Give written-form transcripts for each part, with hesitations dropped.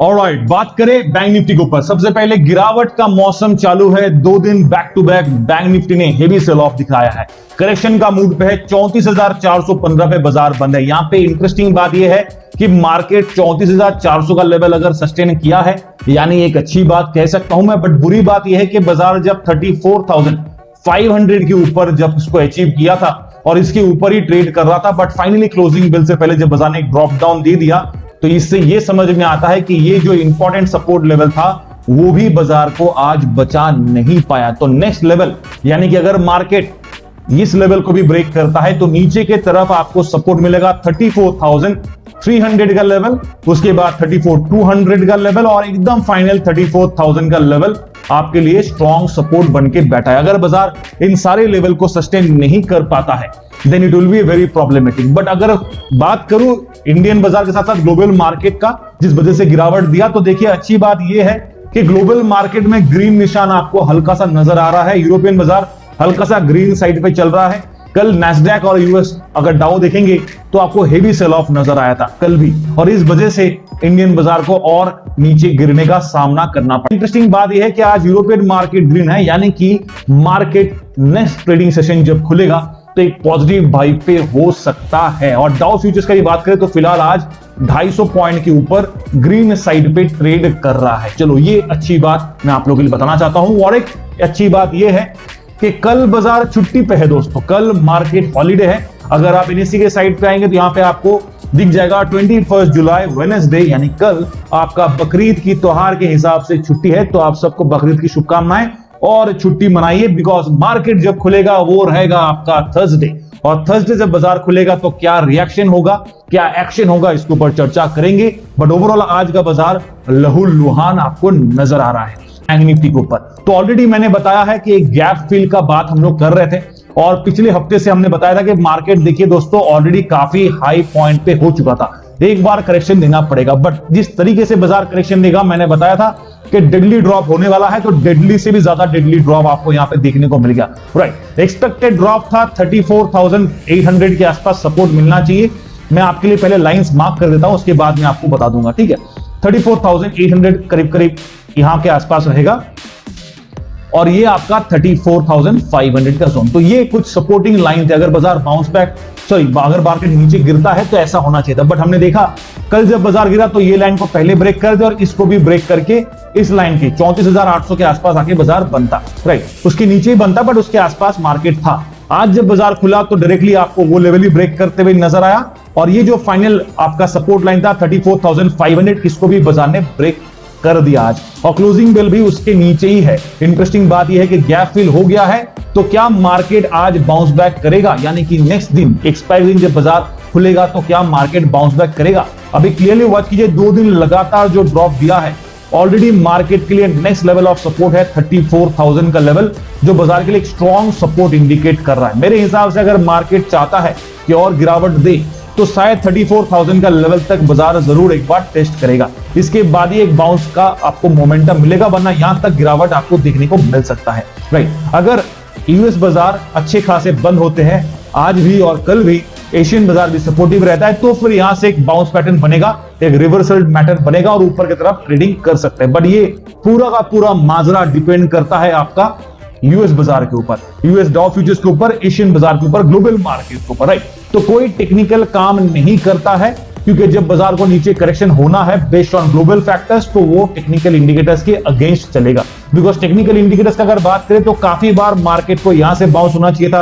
Alright, बात करें bank Nifty के ऊपर। सबसे पहले गिरावट का मौसम चालू है। 2 दिन back to back Bank Nifty ने हेवी सेल ऑफ दिखाया है। करेक्शन का मूड पे है। 34,415 पे बाजार बंद है। यहां पे इंटरेस्टिंग बात यह है कि मार्केट 34,400 का लेवल अगर सस्टेन किया है, यानी एक अच्छी बात कह सकता हूं मैं। बट बुरी बात यह है कि बाजार जब 34,500 के ऊपर जब इसको अचीव किया था और इसके ऊपर ही ट्रेड कर रहा था, बट फाइनली क्लोजिंग बेल से पहले जब बाजार ने एक ड्रॉप डाउन दे दिया, तो इससे यह समझ में आता है कि ये जो इंपॉर्टेंट सपोर्ट लेवल था वो भी बाजार को आज बचा नहीं पाया। तो नेक्स्ट लेवल, यानी कि अगर मार्केट इस लेवल को भी ब्रेक करता है तो नीचे के तरफ आपको सपोर्ट मिलेगा 34,300 का लेवल, उसके बाद 34,200 का लेवल और एकदम फाइनल 34,000 का लेवल आपके लिए स्ट्रॉन्ग सपोर्ट बन के बैठा है। अगर बाजार इन सारे लेवल को सस्टेन नहीं कर पाता है then it will be very problematic. But अगर बात करूं इंडियन बाजार के साथ साथ ग्लोबल मार्केट का, जिस वजह से गिरावट दिया, तो देखिए अच्छी बात यह है कि ग्लोबल मार्केट में ग्रीन निशान आपको हल्का सा नजर आ रहा है। यूरोपियन बाजार हल्का सा ग्रीन साइड पे चल रहा है। कल नैस्डैक और यूएस अगर डाउ देखेंगे तो आपको हेवी सेल ऑफ नजर आया था कल भी, और इस वजह से इंडियन बाजार को और नीचे गिरने का सामना करना पड़ा। इंटरेस्टिंग बात यह है कि आज यूरोपियन मार्केट ग्रीन है, यानी कि मार्केट नेक्स्ट ट्रेडिंग सेशन जब खुलेगा तो एक पॉजिटिव वाइब पे हो सकता है। और डाउ फ्यूचर्स की बात करें तो फिलहाल आज 250 पॉइंट के ऊपर ग्रीन साइड पे ट्रेड कर रहा है। चलो, ये अच्छी बात मैं आप लोगों के लिए बताना चाहता हूं। और एक अच्छी बात यह है कि कल बाजार छुट्टी पे है दोस्तों, कल मार्केट हॉलीडे है। अगर आप एनएससी के साइड पे आएंगे तो यहां पे आपको दिख जाएगा 21 जुलाई वेडनेसडे, यानी कल आपका बकरीद की त्योहार के हिसाब से छुट्टी है। तो आप सबको बकरीद की शुभकामनाएं और छुट्टी मनाइए, बिकॉज मार्केट जब खुलेगा वो रहेगा आपका थर्सडे, और थर्सडे जब बाजार खुलेगा तो क्या रिएक्शन होगा, क्या एक्शन होगा, इसके ऊपर चर्चा करेंगे। बट ओवरऑल आज का बाजार लहूलुहान आपको नजर आ रहा है बैंक निफ्टी के ऊपर। तो ऑलरेडी मैंने बताया है कि एक गैप फिल का बात हम लोग कर रहे थे, और पिछले हफ्ते से हमने बताया था कि मार्केट देखिए दोस्तों ऑलरेडी काफी हाई पॉइंट पे हो चुका था, एक बार करेक्शन देना पड़ेगा। बट जिस तरीके से बाजार करेक्शन देगा, मैंने बताया था कि डेडली ड्रॉप होने वाला है, तो डेडली से भी ज्यादा डेडली ड्रॉप आपको यहां पे देखने को मिल गया। राइट, एक्सपेक्टेड ड्रॉप था 34,800 के आसपास सपोर्ट मिलना चाहिए। मैं आपके लिए पहले लाइंस मार्क कर देता हूं, उसके बाद मैं आपको बता दूंगा, ठीक है। 34,800 करीब करीब यहां के आसपास रहेगा, और ये आपका 34,500 का जोन। तो ये कुछ सपोर्टिंग लाइन थे। अगर बाजार बाउंस बैक, अगर मार्केट नीचे गिरता है तो ऐसा होना चाहिए था, बट हमने देखा कल जब बाजार गिरा तो ये लाइन को पहले ब्रेक कर दे और इसको भी ब्रेक करके इस लाइन के 34,800 के आसपास आके बाजार बनता। राइट, उसके नीचे ही बनता, बट उसके आसपास मार्केट था। आज जब बाजार खुला तो डायरेक्टली आपको वो लेवल ही ब्रेक करते हुए नजर आया, और ये जो फाइनल आपका सपोर्ट लाइन था 34,500, इसको भी बाजार ने ब्रेक कर दिया आज, और क्लोजिंग बेल भी उसके नीचे ही है। इंटरेस्टिंग बात यह है कि गैप फिल हो गया है, तो क्या मार्केट आज बाउंस बैक करेगा, यानी कि नेक्स्ट दिन एक्सपायरी दिन जब बाजार खुलेगा तो क्या मार्केट बाउंस बैक करेगा। अभी क्लियरली वॉच कीजिए, 2 दिन लगातार जो ड्रॉप दिया है, ऑलरेडी मार्केट के लिए नेक्स्ट लेवल ऑफ सपोर्ट है 34,000 का लेवल, जो बाजार के लिए एक स्ट्रॉन्ग सपोर्ट इंडिकेट कर रहा है। मेरे हिसाब से अगर मार्केट चाहता है कि और गिरावट दे तो शायद 34,000 का लेवल तक बाजार जरूर एक बार टेस्ट करेगा। इसके बाद ही एक बाउंस का आपको मोमेंटम मिलेगा, वरना यहां तक गिरावट आपको देखने को मिल सकता है। राइट, अगर यूएस बाजार अच्छे खासे बंद होते हैं आज भी और कल भी, एशियन बाजार भी सपोर्टिव रहता है, तो फिर यहां से एक बाउंस पैटर्न बनेगा, एक रिवर्सल पैटर्न बनेगा और ऊपर की तरफ ट्रेडिंग कर सकते हैं। बट ये पूरा का पूरा माजरा डिपेंड करता है आपका यूएस बाजार के ऊपर, यूएस डाउ फ्यूचर्स के ऊपर, एशियन बाजार के ऊपर, ग्लोबल मार्केट के ऊपर। राइट, तो कोई टेक्निकल काम नहीं करता है, क्योंकि जब बाजार को नीचे करेक्शन होना है बेस्ड ऑन ग्लोबल फैक्टर्स, तो वो टेक्निकल इंडिकेटर्स के अगेंस्ट चलेगा। बिकॉज टेक्निकल इंडिकेटर्स का अगर बात करें तो काफी बार मार्केट को यहां से बाउंस होना चाहिए था,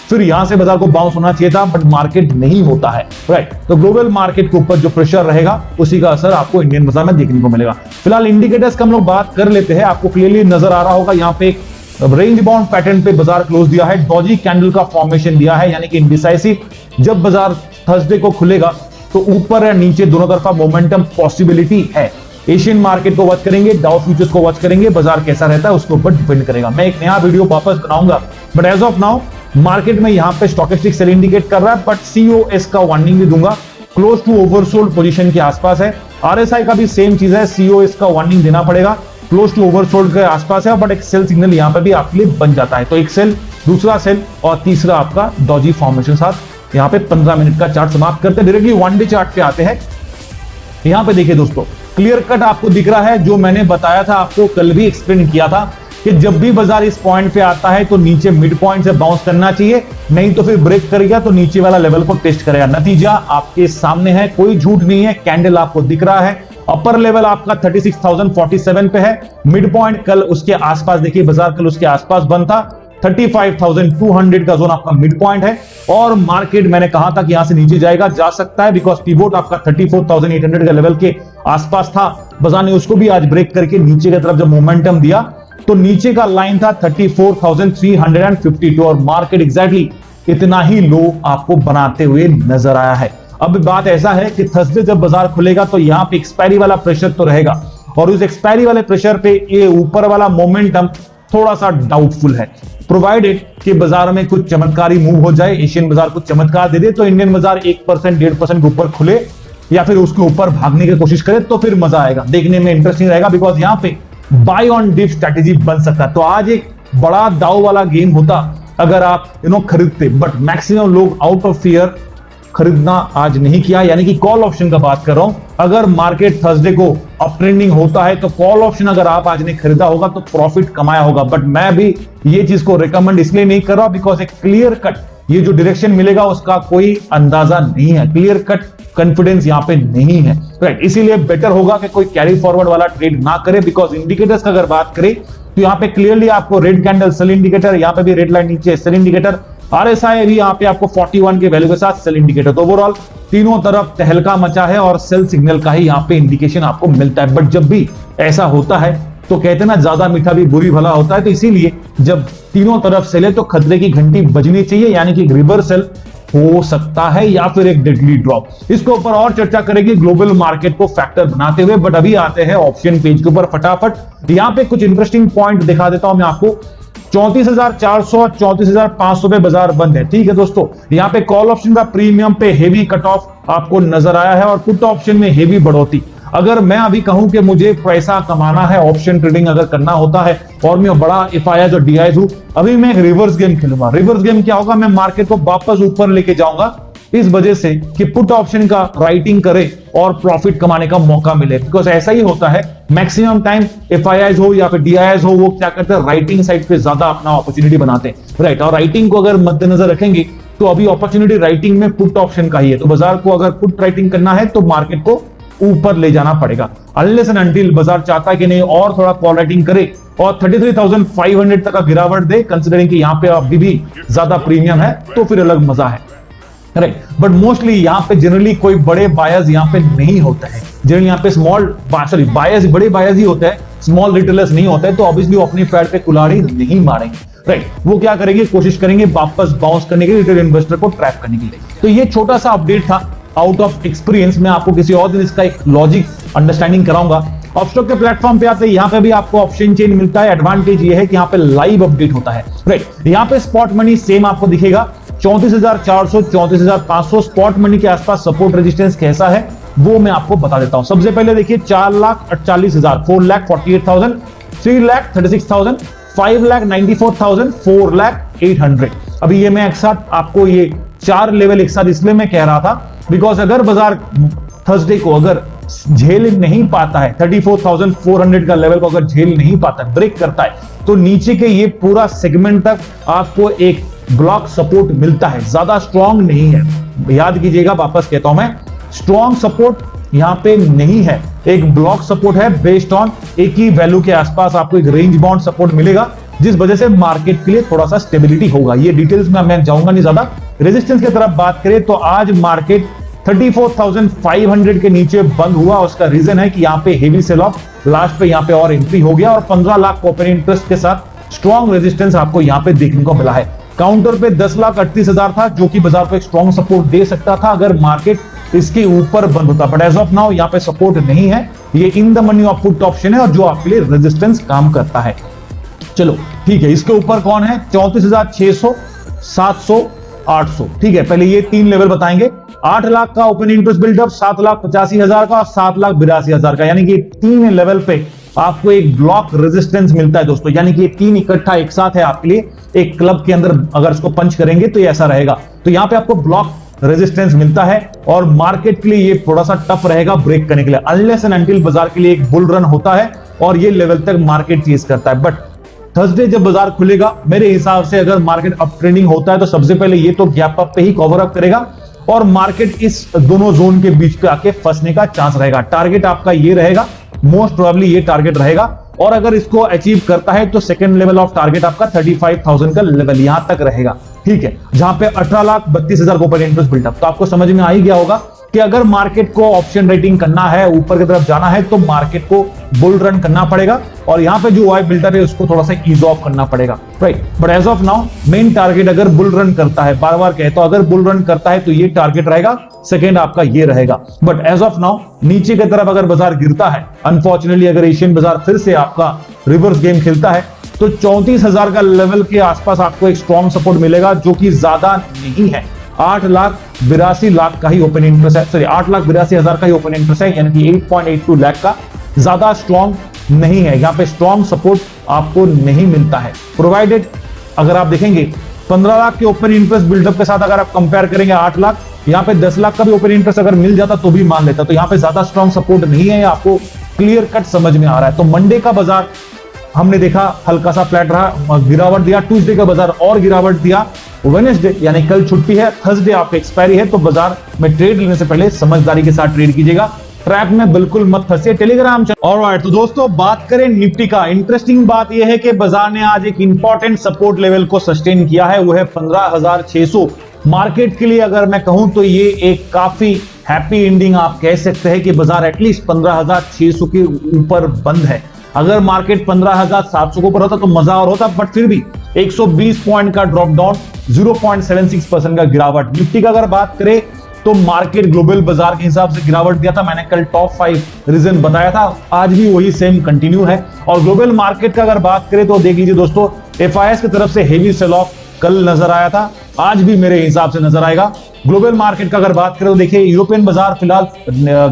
फिर यहां से बाजार को बाउंस होना चाहिए था, बट मार्केट नहीं होता है। राइट, तो ग्लोबल मार्केट के ऊपर जो प्रेशर रहेगा उसी का असर आपको इंडियन बाजार में देखने को मिलेगा। फिलहाल इंडिकेटर्स का हम लोग बात कर लेते हैं। आपको क्लियरली नजर आ रहा होगा यहाँ पे रेंज बाउंड पैटर्न पे बाजार क्लोज दिया है, डॉजी कैंडल का फॉर्मेशन दिया है, यानी कि इंडिसाइसिव। जब बाजार थर्सडे को खुलेगा तो ऊपर या नीचे दोनों तरफा मोमेंटम पॉसिबिलिटी है। एशियन मार्केट को वॉच करेंगे, डाउ फ्यूचर्स को वॉच करेंगे, बाजार कैसा रहता है उसके ऊपर डिपेंड करेगा। मैं एक नया वीडियो वापस बनाऊंगा, but as of now market में यहां पे स्टॉकेस्टिक सेल इंडिकेट कर रहा है, बट COS का वार्निंग भी दूंगा, क्लोज टू ओवरसोल्ड पोजीशन के आसपास है। RSI का भी सेम चीज है, COS का वार्निंग देना पड़ेगा, क्लोज टू ओवरसोल्ड के आसपास है, बट एक सेल सिग्नल यहां पे भी आपके लिए बन जाता है। तो एक सेल, दूसरा सेल और तीसरा आपका डॉजी फॉर्मेशन साथ यहां पे 15 मिनट का चार्ट समाप्त करते हैं। डायरेक्टली वन डे चार्ट पे आते हैं। यहां पे देखिए दोस्तों, क्लियर कट आपको दिख रहा है, जो मैंने बताया था आपको, कल भी एक्सप्लेन किया था कि जब भी बाजार इस पॉइंट पे आता है तो नीचे मिड पॉइंट से बाउंस करना चाहिए, नहीं तो फिर ब्रेक करेगा तो नीचे वाला लेवल को टेस्ट करेगा। नतीजा आपके सामने है, कोई झूठ नहीं है, कैंडल आपको दिख रहा है। अपर लेवल आपका 36,047 पे है, मिड पॉइंट कल उसके आसपास, देखिए बाजार कल उसके आसपास बंद था, 35,200 का जोन आपका मिड पॉइंट है। और मार्केट मैंने कहा था कि यहां से नीचे जाएगा, जा सकता है, बिकॉज पिवोट आपका 34,800 का लेवल के आसपास था। बाजार ने उसको भी आज ब्रेक करके नीचे की तरफ जब मोमेंटम दिया तो नीचे का लाइन था 34,352 और मार्केट एग्जैक्टली इतना ही लो आपको बनाते हुए नजर आया है। अब बात ऐसा है कि थर्सडे जब बाजार खुलेगा तो यहां पे एक्सपायरी वाला प्रेशर तो रहेगा, और उस एक्सपायरी वाले प्रेशर पे ये ऊपर वाला मोमेंटम थोड़ा सा डाउटफुल है। प्रोवाइडेड कि बाजार में कुछ चमत्कारी मूव हो जाए, एशियन बाजार कुछ चमत्कार दे दे, तो इंडियन बाजार 1% 1.5% के ऊपर खुले या फिर उसके ऊपर भागने की कोशिश करे तो फिर मजा आएगा, देखने में इंटरेस्टिंग रहेगा, बिकॉज यहां पे बाय ऑन डिप स्ट्रैटेजी बन सकता है। तो आज एक बड़ा दाव वाला गेम होता अगर आप खरीदते, बट मैक्सिमम लोग आउट ऑफ फियर खरीदना आज नहीं किया, यानी कि कॉल ऑप्शन का बात कर रहा हूं। अगर मार्केट थर्सडे को अप ट्रेंडिंग होता है तो कॉल ऑप्शन अगर आप आज ने खरीदा होगा तो प्रॉफिट कमाया होगा, बट मैं भी ये चीज को रिकमेंड इसलिए नहीं कर रहा बिकॉज एक क्लियर कट ये जो डायरेक्शन मिलेगा उसका कोई अंदाजा नहीं है, क्लियर कट कॉन्फिडेंस यहां पे नहीं है, राइट। इसीलिए बेटर होगा कि कोई कैरी फॉरवर्ड वाला ट्रेड ना करे, बिकॉज इंडिकेटर्स का अगर बात करें तो यहां पे क्लियरली आपको रेड कैंडल सेल इंडिकेटर, यहां पे भी रेड लाइन नीचे सेल इंडिकेटर, RSI भी यहां पे आपको 41 के वैल्यू के साथ सेल इंडिकेटर। तो ओवरऑल तीनों तरफ तहलका मचा है और सेल सिग्नल का ही यहां पे इंडिकेशन आपको मिलता है। बट जब भी ऐसा होता है तो कहते ना ज्यादा मीठा भी बुरी भला होता है, तो इसीलिए जब तीनों तरफ सेल है तो खतरे की घंटी बजनी चाहिए, यानी कि रिवर्सल हो सकता है या फिर एक डेडली ड्रॉप। इसके ऊपर और चर्चा करेंगे ग्लोबल मार्केट को फैक्टर बनाते हुए, बट अभी आते हैं ऑप्शन पेज के ऊपर फटाफट। यहां पे कुछ इंटरेस्टिंग पॉइंट दिखा देता हूं मैं आपको। 34,400 34,500 पे बाजार बंद है, ठीक है दोस्तों। यहां पे कॉल ऑप्शन का प्रीमियम पे हेवी कट ऑफ आपको नजर आया है और पुट ऑप्शन में हेवी बढ़ोतरी। अगर मैं अभी कहूं कि मुझे पैसा कमाना है, ऑप्शन ट्रेडिंग अगर करना होता है और मैं बड़ा FIs और DIs हूं, अभी मैं एक रिवर्स गेम खेलूंगा। रिवर्स गेम क्या होगा, मैं मार्केट को वापस ऊपर लेके जाऊंगा, इस वजह से कि पुट ऑप्शन का राइटिंग करे और प्रॉफिट कमाने का मौका मिले, बिकॉज ऐसा ही होता है मैक्सिमम टाइम FIs हो या फिर DIs हो, वो क्या करते हैं राइटिंग साइड पे ज्यादा अपना अपॉर्चुनिटी बनाते हैं, राइट। और राइटिंग को अगर मद्देनजर रखेंगे तो अभी अपॉर्चुनिटी राइटिंग में पुट ऑप्शन का ही है, तो बाजार को अगर पुट राइटिंग करना है तो मार्केट को ऊपर ले जाना पड़ेगा, अनलेस एंड अनटिल बाजार चाहता है कि नहीं और थोड़ा कॉल राइटिंग करे और 33,500 तक का गिरावट दे, कंसिडरिंग कि यहां पे अभी भी ज्यादा प्रीमियम है, तो फिर अलग मजा है, राइट। बट मोस्टली यहां पे जनरली कोई बड़े बायर्स यहां पे नहीं होता है, जनरली यहां पे स्मॉल बायर्स, बड़े बायर्स ही होते हैं, स्मॉल रिटेलर्स नहीं होते हैं, तो ऑब्वियसली वो अपने पैर पे कुल्हाड़ी नहीं मारेंगे, राइट। वो क्या करेंगे, कोशिश करेंगे वापस बाउंस करने के लिए, रिटेल इन्वेस्टर को ट्रैप करने के लिए। तो ये छोटा सा अपडेट था आउट ऑफ एक्सपीरियंस। मैं आपको किसी और दिन इसका एक लॉजिक अंडरस्टैंडिंग कराऊंगा। ऑप्स्टॉक के प्लेटफॉर्म पे आते हैं, यहां पे भी आपको ऑप्शन चेन मिलता है। एडवांटेज ये है कि यहां पे लाइव अपडेट होता है, राइट। यहां पे स्पॉट मनी सेम आपको दिखेगा 34,400 34,500 स्पॉट मनी के आसपास सपोर्ट रेजिस्टेंस कैसा है वो मैं आपको बता देता हूं। सबसे पहले देखिए 4,48,000, 4,48,000, 3,36,000, 5,94,000, 4,08,000। अभी ये मैं एक साथ आपको ये 4 लेवल एक साथ इसलिए मैं कह रहा था बिकॉज अगर बाजार थर्सडे को अगर झेल नहीं पाता है 34,400 का लेवल को अगर झेल नहीं पाता, ब्रेक करता है, तो नीचे के ये पूरा सेगमेंट तक आपको एक ब्लॉक सपोर्ट मिलता है, ज्यादा स्ट्रॉन्ग नहीं है। याद कीजिएगा, वापस कहता हूं मैं, स्ट्रॉन्ग सपोर्ट यहां पे नहीं है, एक ब्लॉक सपोर्ट है बेस्ड ऑन एक ही वैल्यू के आसपास आपको एक रेंज बाउंड सपोर्ट मिलेगा, जिस वजह से मार्केट के लिए थोड़ा सा स्टेबिलिटी होगा। ये डिटेल्स में मैं जाऊंगा नहीं ज्यादा। रेजिस्टेंस की तरफ बात करें तो आज मार्केट 34,500 के नीचे बंद हुआ। उसका रीजन है कि यहां पे हेवी सेल ऑफ, लास्ट पे यहां पे और एंट्री हो गया और 15 लाख ओपन इंटरेस्ट के साथ स्ट्रॉन्ग रेजिस्टेंस आपको यहां पे देखने को मिला है। काउंटर पे 10,38,000 था जो कि बाजार को एक स्ट्रॉन्ग सपोर्ट दे सकता था अगर मार्केट इसके ऊपर बंद होता, बट एज ऑफ नाउ यहां पे सपोर्ट नहीं है। ये in the money of put option है और जो आपके लिए रेजिस्टेंस काम करता है। चलो ठीक है, इसके ऊपर कौन है, 34,600 700, 800। ठीक है, पहले ये 3 लेवल बताएंगे। 8 लाख का ओपन इंटरेस्ट बिल्डअप, 7,85,000 का और 7,82,000 का, यानी कि 3 लेवल पे आपको एक ब्लॉक रेजिस्टेंस मिलता है दोस्तों। यानी कि 3 इकट्ठा एक साथ है आपके लिए। एक क्लब के अंदर अगर इसको पंच करेंगे तो ये ऐसा रहेगा। तो यहां पे आपको ब्लॉक रेजिस्टेंस मिलता है और मार्केट के लिए ये थोड़ा सा टफ रहेगा ब्रेक करने के लिए, अनलेस एंड अनटिल बाजार के लिए एक बुल रन होता है और ये लेवल तक मार्केट चेज करता है। बट थर्सडे जब बाजार खुलेगा, मेरे हिसाब से अगर मार्केट अप ट्रेंडिंग होता है तो सबसे पहले ये तो गैप अप पे ही कवर अप करेगा और मार्केट इस दोनों जोन के बीच पे आके फंसने का चांस रहेगा। टारगेट आपका ये रहेगा, मोस्ट प्रोबेबली ये टारगेट रहेगा, और अगर इसको अचीव करता है तो सेकंड लेवल ऑफ टारगेट आपका 35,000 का लेवल यहां तक रहेगा। ठीक है, जहां पे 18,32,000 को ओपन इंटरेस्ट बिल्डअप। तो आपको समझ में आ ही गया होगा कि अगर मार्केट को ऑप्शन रेटिंग करना है, ऊपर की तरफ जाना है, तो मार्केट को बुल रन करना पड़ेगा और यहां पे जो वाई बिल्डअप है उसको थोड़ा सा ईज ऑफ करना पड़ेगा, right. But as of now main target अगर बुल रन करता है, बार बार कहता हूं, अगर बुल रन करता है तो ये टारगेट रहेगा, सेकेंड आपका ये रहेगा। बट एज ऑफ नाउ नीचे की तरफ अगर बाजार गिरता है, अनफॉर्चुनेटली अगर एशियन बाजार फिर से आपका रिवर्स गेम खेलता है, तो 34,000 का लेवल के आसपास आपको एक स्ट्रॉन्ग सपोर्ट मिलेगा, जो कि ज्यादा नहीं है। 8,82,00,000 का ही ओपन इंटरेस्ट है, सॉरी 8,82,000 का ही ओपन इंटरेस्ट है, यानी कि 8.82 लाख का, ज्यादा स्ट्रॉन्ग नहीं है। यहां पे स्ट्रॉन्ग सपोर्ट आपको नहीं मिलता है, प्रोवाइडेड अगर आप देखेंगे 15 लाख के ओपन इंटरेस्ट बिल्डअप के साथ अगर आप कंपेयर करेंगे 8 लाख, यहां पे 10 लाख का भी ओपन इंटरेस्ट अगर मिल जाता तो भी मान लेता। तो यहां पे ज्यादा स्ट्रॉन्ग सपोर्ट नहीं है, आपको क्लियर कट समझ में आ रहा है। तो मंडे का बाजार हमने देखा हल्का सा फ्लैट रहा, गिरावट दिया। ट्यूसडे का बाजार और गिरावट दिया। वेडनेसडे यानी कल छुट्टी है, थर्सडे आपका एक्सपायरी है, तो बाजार में ट्रेड लेने से पहले समझदारी के साथ ट्रेड कीजिएगा, ट्रैप में बिल्कुल मत फंसिए। Telegram channel. ऑलराइट, तो दोस्तों बात करें निफ्टी का। इंटरेस्टिंग बात यह है कि बाजार ने आज एक इंपॉर्टेंट सपोर्ट लेवल को सस्टेन किया है, वो है 15,600। मार्केट के लिए अगर मैं कहूं तो ये एक काफी हैप्पी एंडिंग आप कह सकते हैं कि बाजार एटलीस्ट 15,600 के ऊपर बंद है। अगर मार्केट 15,700 के ऊपर होता तो मजा और होता, बट फिर भी 120 पॉइंट का ड्रॉप डाउन, 0.76% का गिरावट। निफ्टी का अगर बात करें तो मार्केट ग्लोबल बाजार के हिसाब से गिरावट दिया था, मैंने कल टॉप 5 रीजन बताया था, आज भी वही सेम कंटिन्यू है। और ग्लोबल मार्केट का अगर बात करें तो देख लीजिए दोस्तों, एफआईएस की तरफ से हेवी सेल ऑफ कल नजर आया था, आज भी मेरे हिसाब से नजर आएगा। ग्लोबल मार्केट का अगर बात करें तो देखिए यूरोपियन बाजार फिलहाल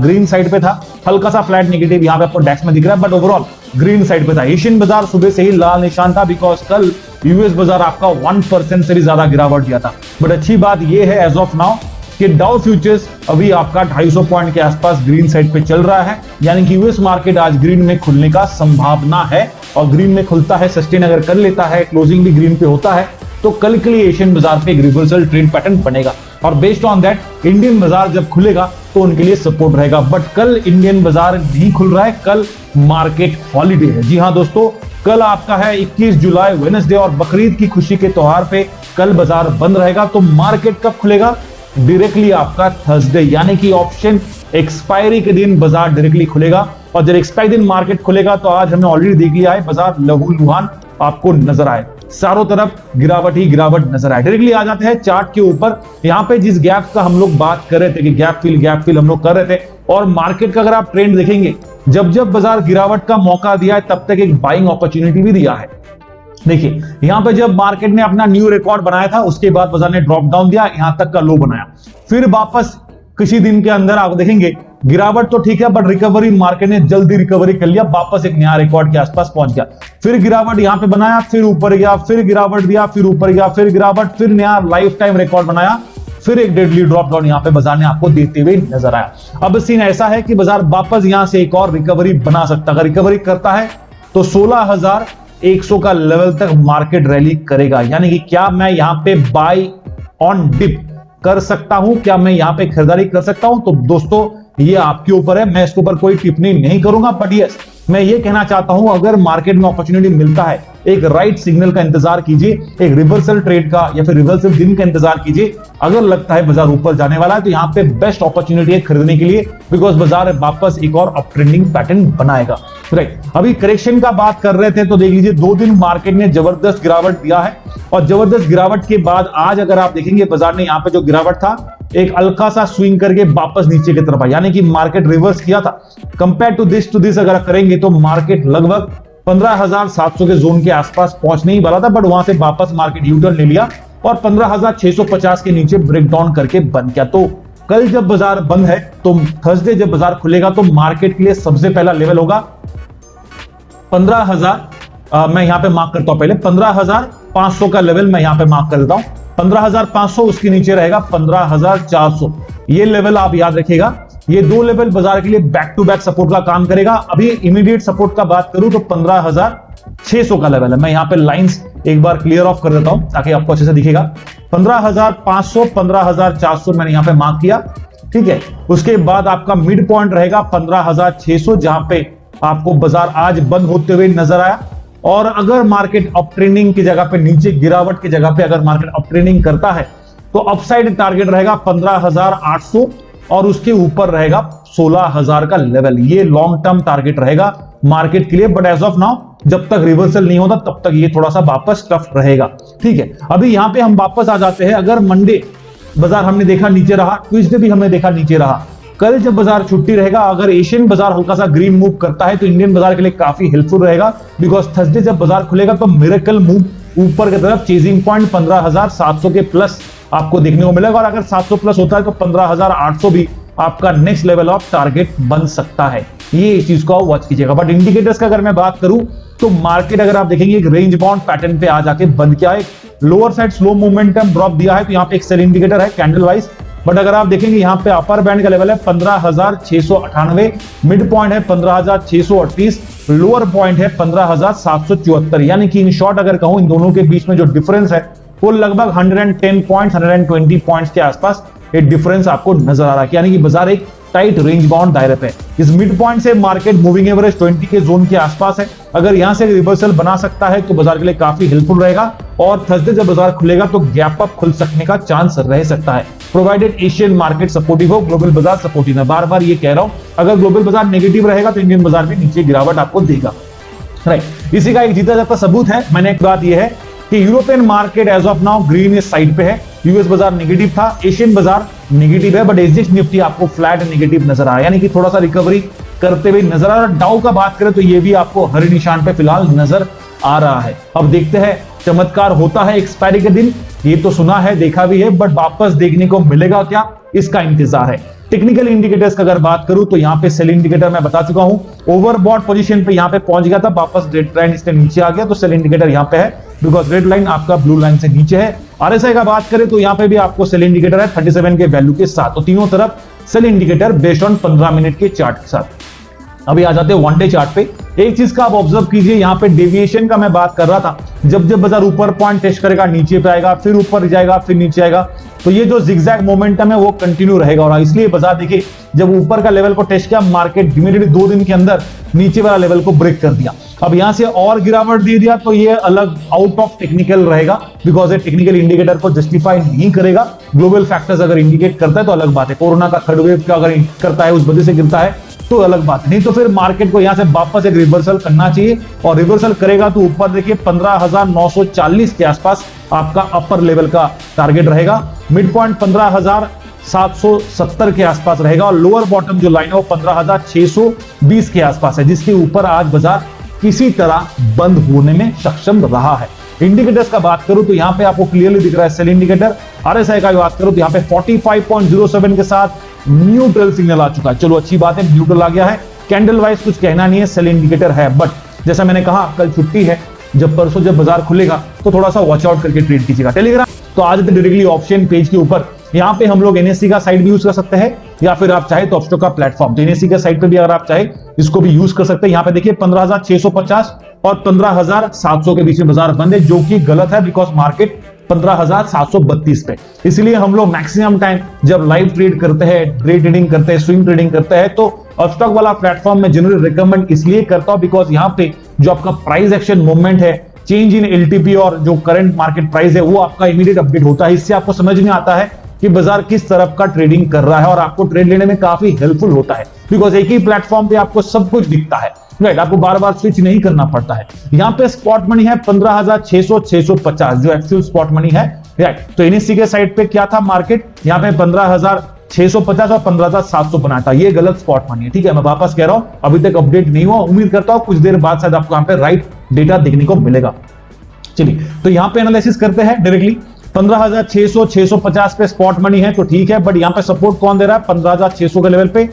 ग्रीन साइड पे था, हल्का सा फ्लैट नेगेटिव यहां पे आपको डेक्स में दिख रहा है, बट ओवरऑल ग्रीन साइड पे था। एशियन बाजार सुबह से ही लाल निशान था, बिकॉज कल यूएस बाजार आपका 1% से भी ज्यादा गिरावट दिया था। बट अच्छी बात यह है एज ऑफ नाउ कि डाउ फ्यूचर्स अभी आपका 250 पॉइंट के आसपास ग्रीन साइड पे चल रहा है, यानी कि यूएस मार्केट आज ग्रीन में खुलने का संभावना है। और ग्रीन में खुलता है, सस्टेन अगर कर लेता है, क्लोजिंग भी ग्रीन पे होता है, तो कल के लिए एशियन बाजार पे एक रिवर्सल ट्रेंड पैटर्न बनेगा। और बेस्ड ऑन दैट इंडियन बाजार जब खुलेगा तो उनके लिए सपोर्ट रहेगा। बट कल इंडियन बाजार नहीं खुल रहा है, कल मार्केट हॉलीडे है। जी हाँ दोस्तों, कल आपका है 21 जुलाई वेडनेसडे, और बकरीद की खुशी के त्योहार पे कल बाजार बंद रहेगा। तो मार्केट कब खुलेगा? डायरेक्टली आपका थर्सडे, यानी कि ऑप्शन एक्सपायरी के दिन बाजार डायरेक्टली खुलेगा। और जब एक्सपायरी दिन मार्केट खुलेगा तो आज हमने ऑलरेडी देख लिया है, बाजार लहूलुहान आपको नजर आए, चारों तरफ गिरावट ही गिरावट नजर आए। डायरेक्टली आ जाते हैं चार्ट के ऊपर। यहां पे जिस गैप का हम लोग बात कर रहे थे कि गैप फिल हम लोग कर रहे थे, और मार्केट का अगर आप ट्रेंड देखेंगे, जब जब बाजार गिरावट का मौका दिया है तब तक एक बाइंग अपॉर्चुनिटी भी दिया है। देखिए यहां पे जब मार्केट ने अपना न्यू रिकॉर्ड बनाया था, उसके बाद बाजार ने ड्रॉप डाउन दिया, यहां तक का लो बनाया, फिर वापस किसी दिन के अंदर आप देखेंगे गिरावट तो ठीक है, बट रिकवरी मार्केट ने जल्दी रिकवरी कर लिया, वापस एक नया रिकॉर्ड के आसपास पहुंच गया। फिर गिरावट यहां पे बनाया, फिर ऊपर गया, फिर गिरावट दिया, फिर ऊपर गया, फिर गिरावट, फिर नया लाइफ टाइम रिकॉर्ड बनाया, फिर एक डेडली ड्रॉप डाउन यहां पे बाजार ने आपको देते हुए नजर आया। अब सीन ऐसा है कि बाजार वापस यहां से एक और रिकवरी बना सकता है। अगर रिकवरी करता है तो 16,100 का लेवल तक मार्केट रैली करेगा। यानी कि क्या मैं यहां पे बाय ऑन डिप कर सकता हूं, क्या मैं यहां पे खरीदारी कर सकता हूं? तो दोस्तों ये आपके ऊपर है, मैं इसके ऊपर कोई टिप्पणी नहीं करूंगा। बट यस, मैं ये कहना चाहता हूं, अगर मार्केट में अपॉर्चुनिटी मिलता है, एक राइट सिग्नल का इंतजार कीजिए, एक रिवर्सल ट्रेड का या फिर रिवर्सल दिन का इंतजार कीजिए। अगर लगता है बाजार ऊपर जाने वाला है तो यहां पे बेस्ट अपॉर्चुनिटी है खरीदने के लिए, बिकॉज बाजार वापस एक और अप ट्रेंडिंग पैटर्न बनाएगा। राइट, अभी करेक्शन का बात कर रहे थे तो देख लीजिए 2 दिन मार्केट ने जबरदस्त गिरावट दिया है, और जबरदस्त गिरावट के बाद आज अगर आप देखेंगे बाजार ने यहां पे जो गिरावट था, एक हल्का सा स्विंग करके वापस नीचे की तरफ आया, यानी कि मार्केट रिवर्स किया था। कंपेयर टू दिस अगर करेंगे तो मार्केट लगभग 15,700 के जोन के आसपास पहुंचने ही वाला था, बट वहां से वापस मार्केट यू टर्न ले लिया और 15,650 के नीचे ब्रेक डाउन करके बंद किया। तो कल जब बाजार बंद है, तो थर्सडे जब बाजार खुलेगा, तो मार्केट के लिए सबसे पहला लेवल होगा 15,000, मैं यहां पे मार्क करता हूं, पहले 15,500 का लेवल मैं यहां पे मार्क कर देता हूं। 15,500, उसके नीचे रहेगा 15,400। ये लेवल आप याद रखिएगा। ये दो लेवल बाजार के लिए बैक टू बैक सपोर्ट का काम करेगा। अभी इमीडिएट सपोर्ट का बात करूं तो 15,600 का लेवल है। मैं यहां पे लाइंस एक बार क्लियर ऑफ कर देता हूं ताकि आपको अच्छे से दिखेगा। 15,500, 15,400 मैंने यहां पे मार्क किया, ठीक है। उसके बाद आपका मिड पॉइंट रहेगा 15,600, जहां पे आपको बाजार आज बंद होते हुए नजर आया। और अगर मार्केट अप ट्रेंडिंग की जगह पे, नीचे गिरावट की जगह पे अगर मार्केट अप ट्रेंडिंग करता है, तो अपसाइड टारगेट रहेगा 15,800 और उसके ऊपर रहेगा 16,000 का लेवल। ये लॉन्ग टर्म टारगेट रहेगा मार्केट के लिए। बट एज ऑफ नाउ जब तक रिवर्सल नहीं होता तब तक ये थोड़ा सा वापस टफ रहेगा, ठीक है। अभी यहां पे हम वापस आ जाते हैं। अगर मंडे बाजार हमने देखा नीचे रहा, ट्यूसडे भी हमने देखा नीचे रहा, कल जब बाजार छुट्टी रहेगा, अगर एशियन बाजार हल्का सा ग्रीन मूव करता है तो इंडियन बाजार के लिए काफी हेल्पफुल रहेगा। बिकॉज थर्सडे जब बाजार खुलेगा तो मिरेकल मूव ऊपर की तरफ, चेजिंग पॉइंट 15,700 के प्लस आपको देखने को मिलेगा। और अगर 700 प्लस होता है तो 15,800 भी आपका नेक्स्ट लेवल ऑफ टारगेट बन सकता है। ये चीज को वॉच कीजिएगा। बट इंडिकेटर्स का अगर मैं बात करूं तो मार्केट अगर आप देखेंगे एक रेंज बाउंड पैटर्न पे आ जाके बंद किया है। Lower side slow momentum drop दिया है, तो यहाँ पे एक सेल इंडिकेटर है कैंडल वाइज। बट अगर आप देखेंगे यहाँ पे अपर बैंड का लेवल है 15,698, मिड पॉइंट है 15,638, लोअर पॉइंट है 15,774। यानी कि इन शॉर्ट अगर कहूं, इन दोनों के बीच में जो डिफरेंस है वो लगभग 110 पॉइंट्स, 120 पॉइंट्स के आसपास एक डिफरेंस आपको नजर आ रहा है। यानी कि बाजार एक टाइट रेंज बाउंड दायरे पे। इस मिड पॉइंट से मार्केट मूविंग एवरेज 20 के जोन के आसपास है। अगर यहां से रिवर्सल बना सकता है तो बाजार के लिए काफी हेल्पफुल रहेगा। और थर्सडे जब बाजार खुलेगा तो गैप अप खुल सकने का चांस रह सकता है, प्रोवाइडेड एशियन मार्केट सपोर्टिव हो, ग्लोबल बाजार सपोर्टिव है। बार बार ये कह रहा हूं, अगर ग्लोबल बाजार नेगेटिव रहेगा तो इंडियन बाजार भी नीचे गिरावट आपको देगा, राइट। इसी का एक जीता जाता सबूत है। मैंने एक बात यह है कि European market as of now green इस साइड पे है, यूएस बाजार नेगेटिव था, एशियन बाजार नेगेटिव है, बट एसजीएक्स निफ्टी आपको फ्लैट नेगेटिव नजर आ रहा है, यानी कि थोड़ा सा रिकवरी करते हुए नजर आ रहा है। डाउ का बात करें तो ये भी आपको हरे निशान पे फिलहाल नजर आ रहा है। अब देखते हैं चमत्कार होता है एक्सपायरी के दिन, ये तो सुना है देखा भी है, बट वापस देखने को मिलेगा क्या, इसका इंतजार है। टेक्निकल इंडिकेटर्स का अगर बात करूं तो यहाँ पे सेल इंडिकेटर मैं बता चुका हूं, ओवरबॉट पोजीशन पे यहाँ पे पहुंच गया था, वापस रेड लाइन इससे नीचे आ गया, तो सेल इंडिकेटर यहाँ पे है, बिकॉज रेड लाइन आपका ब्लू लाइन से नीचे है। आरएसआई का बात करें तो यहाँ पे भी आपको सेल इंडिकेटर है 37 के वैल्यू के साथ, तो तीनों तरफ sell indicator based on 15 minute के चार्ट के साथ। अभी आ जाते हैं वन डे चार्ट पे। एक चीज का आप ऑब्जर्व कीजिए, यहाँ पे डेविएशन का मैं बात कर रहा था, जब जब बाजार ऊपर पॉइंट टेस्ट करेगा नीचे पे आएगा, फिर ऊपर जाएगा, फिर नीचे आएगा, तो ये जो जिगजैग मोमेंटम है वो कंटिन्यू रहेगा। और इसलिए बाजार देखिए जब ऊपर का लेवल को टेस्ट किया, मार्केट इमीडिएटली 2 दिन के अंदर नीचे वाला लेवल को ब्रेक कर दिया। अब यहां से और गिरावट दे दिया तो ये अलग आउट ऑफ टेक्निकल रहेगा, बिकॉज ये टेक्निकल इंडिकेटर को जस्टिफाई नहीं करेगा। ग्लोबल फैक्टर्स अगर इंडिकेट करता है तो अलग बात है, कोरोना का थर्ड वेव का अगर करता है उस वजह से गिरता है तो अलग बात नहीं। तो फिर मार्केट को यहां से वापस एक रिवर्सल करना चाहिए, और रिवर्सल करेगा तो ऊपर देखिए 15,940 के आसपास आपका अपर लेवल का टारगेट रहेगा, मिड पॉइंट 15,770 के आसपास रहेगा, और लोअर बॉटम जो लाइन है वो 15,620 के आसपास है, जिसके ऊपर आज बाजार किसी तरह बंद होने में सक्षम रहा है। इंडिकेटर्स का बात करूं तो यहां पे आपको क्लियरली दिख रहा है सेल इंडिकेटर। आरएसआई का बात करूं तो यहां पे 45.07 के साथ न्यूट्रल सिग्नल आ चुका है। चलो अच्छी बात है, न्यूट्रल आ गया है, कैंडल वाइज कुछ कहना नहीं है, सेल इंडिकेटर है। बट जैसा मैंने कहा कल छुट्टी है, जब परसों जब बाजार खुलेगा तो थोड़ा सा वॉच आउट करके ट्रेड कीजिएगा। टेलीग्राम तो आज डायरेक्टली ऑप्शन पेज के ऊपर यहाँ पे हम लोग एनएससी का साइट भी यूज कर सकते हैं, या फिर आप चाहे तो अपस्टॉक का प्लेटफॉर्म, तो एनएससी के साइट पे भी अगर आप चाहे इसको भी यूज कर सकते हैं। यहाँ पे देखिए 15,650 और 15,700 के बीच में बाजार बंद है, जो कि गलत है, बिकॉज मार्केट 15,732 पे। इसलिए हम लोग मैक्सिमम टाइम जब लाइव ट्रेड करते हैं, डे ट्रेडिंग करते हैं, स्विंग ट्रेडिंग करते हैं, तो अपस्टॉक वाला प्लेटफॉर्म में जनरली रिकमेंड इसलिए करता हूं बिकॉज यहाँ पे जो आपका प्राइस एक्शन मूवमेंट है, चेंज इन एलटीपी और जो करंट मार्केट प्राइस है, वो आपका इमीडिएट अपडेट होता है। इससे आपको समझ में आता है कि बाजार किस तरफ का ट्रेडिंग कर रहा है, और आपको ट्रेड लेने में काफी हेल्पफुल होता है, बिकॉज एक ही प्लेटफॉर्म पे आपको सब कुछ दिखता है, राइट। आपको बार बार स्विच नहीं करना पड़ता है। यहाँ पे स्पॉट मनी है 15,650 जो एक्चुअल स्पॉट मनी है, राइट। तो एनएससी के साइड पे क्या था मार्केट, यहाँ पे 15,650 और 15,700 बना था, ये गलत स्पॉट मनी है, ठीक है। मैं वापस कह रहा हूं, अभी तक अपडेट नहीं हुआ, उम्मीद करता हूं कुछ देर बाद शायद आपको यहाँ पे राइट डेटा देखने को मिलेगा। चलिए तो यहाँ पे एनालिसिस करते हैं डायरेक्टली। 15,600 650 पे स्पॉट मनी है तो ठीक है, बट यहां पे सपोर्ट कौन दे रहा है 15,600 के लेवल पे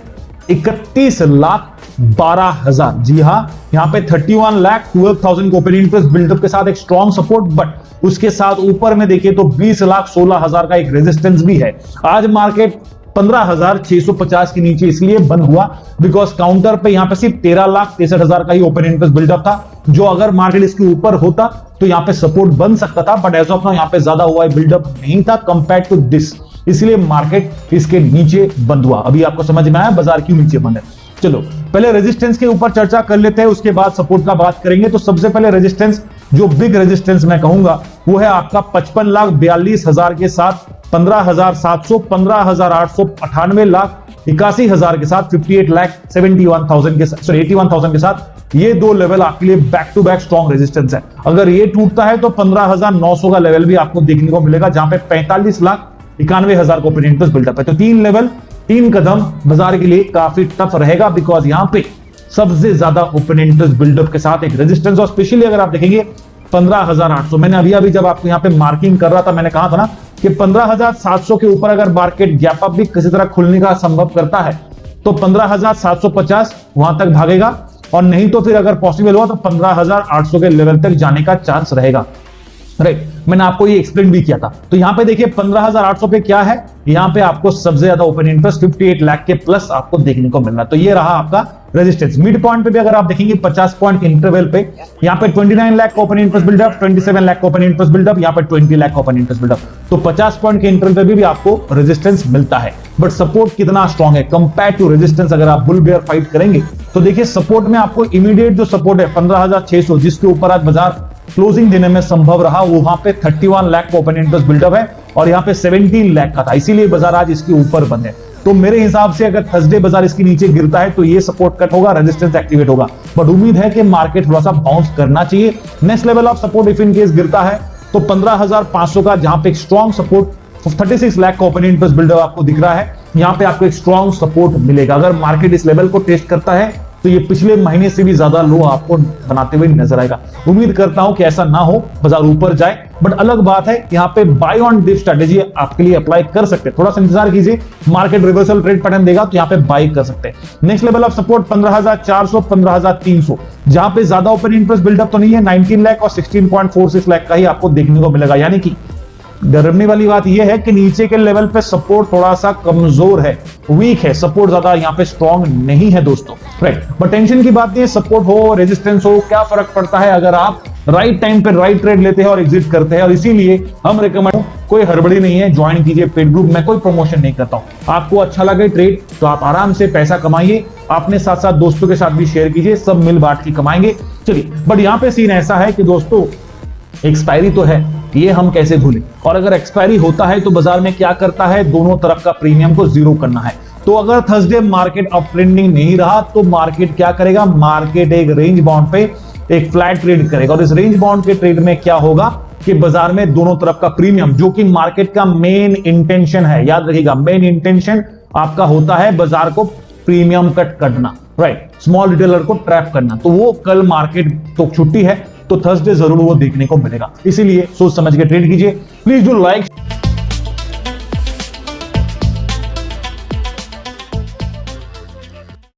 31,12,000। जी हां, यहां पे 31,12,000 को ओपन इंटरेस्ट बिल्डअप के साथ एक स्ट्रॉन्ग सपोर्ट, बट उसके साथ ऊपर में देखिए तो 20,16,000 का एक रेजिस्टेंस भी है। आज मार्केट 15,650 के नीचे इसलिए बंद हुआ बिकॉज काउंटर पे यहां पे सिर्फ 13,63,000 का ही ओपन इंटरेस्ट बिल्डअप था, जो अगर मार्केट इसके ऊपर होता तो यहां पे सपोर्ट बन सकता था, बट एज ऑफ नाउ यहां पे ज्यादा हुआ बिल्डअप नहीं था कंपेयर टू दिस, इसलिए मार्केट इसके नीचे बंद हुआ। अभी आपको समझ में आया बाजार क्यों नीचे बंद है। चलो पहले रेजिस्टेंस के ऊपर चर्चा कर लेते हैं, उसके बाद सपोर्ट का बात करेंगे। तो सबसे पहले रेजिस्टेंस, जो बिग रेजिस्टेंस मैं कहूंगा वो है आपका 55,42,000 के साथ 15,700, 15,800, 98,81,000 के साथ 58,71,000 के साथ, सॉरी 81,000 के साथ। ये दो लेवल आपके लिए back to back strong resistance है। अगर ये टूटता है तो 15,900 का लेवल भी आपको देखने को मिलेगा, जहां पे 45,91,000 को ओपन इंटरेस्ट बिल्डअप है। तो तीन लेवल, तीन कदम बाजार के लिए काफी टफ रहेगा बिकॉज यहां पे सबसे ज्यादा ओपन इंटरेस्ट बिल्डअप के साथ एक रेजिस्टेंस, और स्पेशली अगर आप देखेंगे 15,800, मैंने अभी जब आपको यहां पे मार्किंग कर रहा था मैंने कहा था ना कि 15,700 के ऊपर अगर मार्केट गैप अप भी किसी तरह खुलने का संभव करता है तो 15,750 वहां तक भागेगा, और नहीं तो फिर अगर पॉसिबल हुआ तो 15,800 के लेवल तक जाने का चांस रहेगा। राइट, मैंने आपको ये एक्सप्लेन भी किया था। तो यहां पे देखिए 15,800 पे क्या है, यहां पे आपको सबसे ज्यादा ओपन इंटरेस्ट 58 लाख के प्लस आपको देखने को मिल रहा है। तो ये रहा आपका रेजिस्टेंस। मिड पॉइंट पे भी अगर आप देखेंगे 50 पॉइंट इंटरवल पे यहां पे 29 लाख का ओपन इंटरेस्ट बिल्डअप, 27 लाख का ओपन इंटरेस्ट बिल्डअप, यहां पे 20 लाख का ओपन इंटरेस्ट बिल्डअप। तो 50 पॉइंट के इंटरवल पे भी आपको रेजिस्टेंस मिलता है, बट सपोर्ट कितना स्ट्रॉन्ग है कंपेयर टू रेजिस्टेंस। अगर आप बुल बेयर फाइट करेंगे तो देखिए सपोर्ट में आपको इमीडिएट जो सपोर्ट है 15,600, जिसके ऊपर आज बाजार क्लोजिंग देने में संभव रहा, वहां पे 31 लाख का ओपन इंटरेस्ट बिल्डअप है और यहां पे 17 लाख का था, इसीलिए बाजार आज इसके ऊपर बंद है। तो मेरे हिसाब से अगर थर्सडे बाजार इसके नीचे गिरता है तो ये सपोर्ट कट होगा, रेजिस्टेंस एक्टिवेट होगा, बट उम्मीद है कि मार्केट थोड़ा सा बाउंस करना चाहिए। Next level of support if in case गिरता है तो 15,500 का, जहां पे एक स्ट्रॉन्ग सपोर्ट 36 लाख का ओपन इंटरेस्ट बिल्डअप आपको दिख रहा है, यहां पे आपको एक स्ट्रॉन्ग सपोर्ट मिलेगा। अगर मार्केट इस लेवल को टेस्ट करता है तो ये पिछले महीने से भी ज्यादा लो आपको बनाते हुए नजर आएगा। उम्मीद करता हूं कि ऐसा ना हो, बाजार ऊपर जाए, बट अलग बात है यहाँ पे बाय ऑन डिप स्ट्रेटेजी आपके लिए अप्लाई कर सकते हैं। थोड़ा सा इंतजार कीजिए, मार्केट रिवर्सल ट्रेड पैटर्न देगा तो यहाँ पे बाय कर सकते हैं। नेक्स्ट लेवल ऑफ सपोर्ट 15,400, 15,300, जहां पे ज्यादा ओपन इंटरेस्ट बिल्डअप तो नहीं है, 19 लाख और 16.46 लाख का ही आपको देखने को मिलेगा। यानी कि डरने वाली बात यह है कि नीचे के लेवल पे सपोर्ट थोड़ा सा कमजोर है, वीक है, सपोर्ट ज्यादा यहाँ पे स्ट्रॉन्ग नहीं है दोस्तों। राइट, बट टेंशन की बात नहीं है, सपोर्ट हो रेजिस्टेंस हो क्या फर्क पड़ता है अगर आप राइट टाइम पे राइट ट्रेड लेते हैं और एग्जिट करते हैं। और इसीलिए हम रिकमेंड, कोई हड़बड़ी नहीं है, ज्वाइन कीजिए पेड ग्रुप में, कोई प्रमोशन नहीं करता हूं। आपको अच्छा लगे ट्रेड तो आप आराम से पैसा कमाइए, अपने साथ साथ दोस्तों के साथ भी शेयर कीजिए, सब मिल बांट के कमाएंगे। चलिए, बट यहाँ पे सीन ऐसा है कि दोस्तों एक्सपायरी तो है, ये हम कैसे भूलें, और अगर एक्सपायरी होता है तो बाजार में क्या करता है, दोनों तरफ का प्रीमियम को जीरो करना है। तो अगर थर्सडे मार्केट अप ट्रेंडिंग नहीं रहा तो मार्केट क्या करेगा, मार्केट एक रेंज बाउंड पे एक फ्लैट ट्रेड करेगा, और इस रेंज बाउंड के ट्रेड में क्या होगा कि बाजार में दोनों तरफ का प्रीमियम, जो कि मार्केट का मेन इंटेंशन है, याद रखिएगा मेन इंटेंशन आपका होता है बाजार को प्रीमियम कट करना, राइट, स्मॉल रिटेलर को ट्रैप करना। तो वो कल मार्केट तो छुट्टी है तो थर्सडे जरूर वो देखने को मिलेगा, इसीलिए सोच समझ के ट्रेड कीजिए। Please do like.